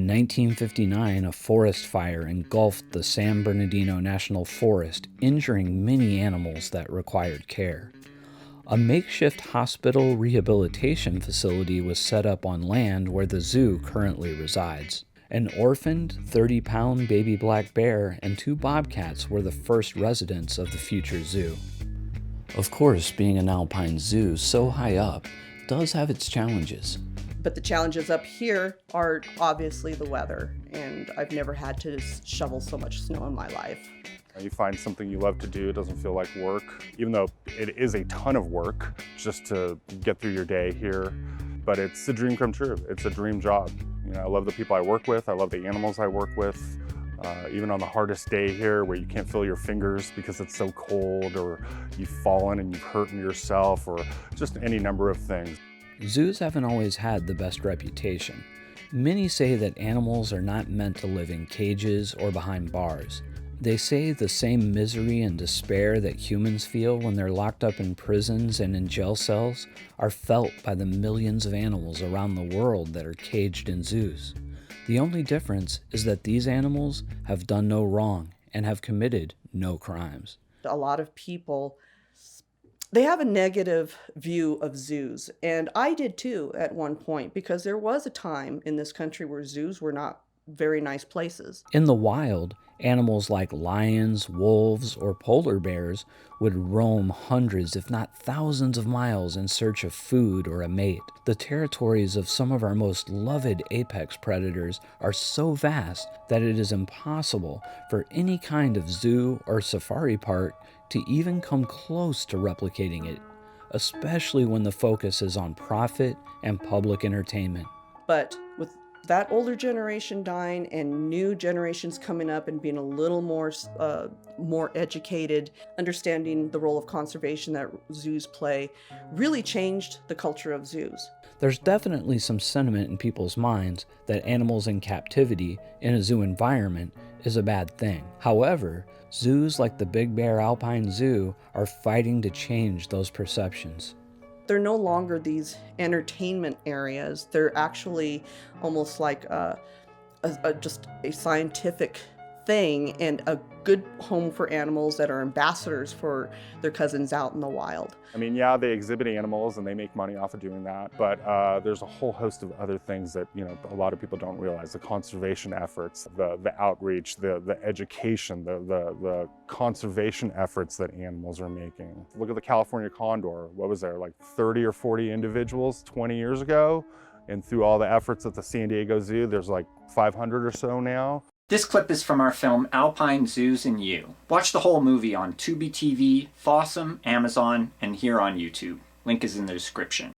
In 1959, a forest fire engulfed the San Bernardino National Forest, injuring many animals that required care. A makeshift hospital rehabilitation facility was set up on land where the zoo currently resides. An orphaned 30-pound baby black bear and 2 bobcats were the first residents of the future zoo. Of course, being an alpine zoo so high up does have its challenges. But the challenges up here are obviously the weather, and I've never had to shovel so much snow in my life. You find something you love to do, it doesn't feel like work, even though it is a ton of work just to get through your day here. But it's a dream come true. It's a dream job. You know, I love the people I work with. I love the animals I work with. Even on the hardest day here where you can't feel your fingers because it's so cold, or you've fallen and you've hurt yourself, or just any number of things. Zoos haven't always had the best reputation. Many say that animals are not meant to live in cages or behind bars. They say the same misery and despair that humans feel when they're locked up in prisons and in jail cells are felt by the millions of animals around the world that are caged in zoos. The only difference is that these animals have done no wrong and have committed no crimes. A lot of people, they have a negative view of zoos, and I did too at one point, because there was a time in this country where zoos were not very nice places. In the wild, animals like lions, wolves, or polar bears would roam hundreds, if not thousands of miles in search of food or a mate. The territories of some of our most loved apex predators are so vast that it is impossible for any kind of zoo or safari park to even come close to replicating it, especially when the focus is on profit and public entertainment. But with that older generation dying and new generations coming up and being a little more educated, understanding the role of conservation that zoos play, really changed the culture of zoos. There's definitely some sentiment in people's minds that animals in captivity in a zoo environment is a bad thing. However, zoos like the Big Bear Alpine Zoo are fighting to change those perceptions. They're no longer these entertainment areas. They're actually almost like just a scientific thing and a good home for animals that are ambassadors for their cousins out in the wild. I mean, yeah, they exhibit animals and they make money off of doing that, but there's a whole host of other things that, you know, a lot of people don't realize. The conservation efforts, the outreach, the education, the conservation efforts that animals are making. Look at the California condor. What was there, like 30 or 40 individuals 20 years ago? And through all the efforts at the San Diego Zoo, there's like 500 or so now. This clip is from our film Alpine Zoos and You. Watch the whole movie on Tubi TV, Fossum, Amazon, and here on YouTube. Link is in the description.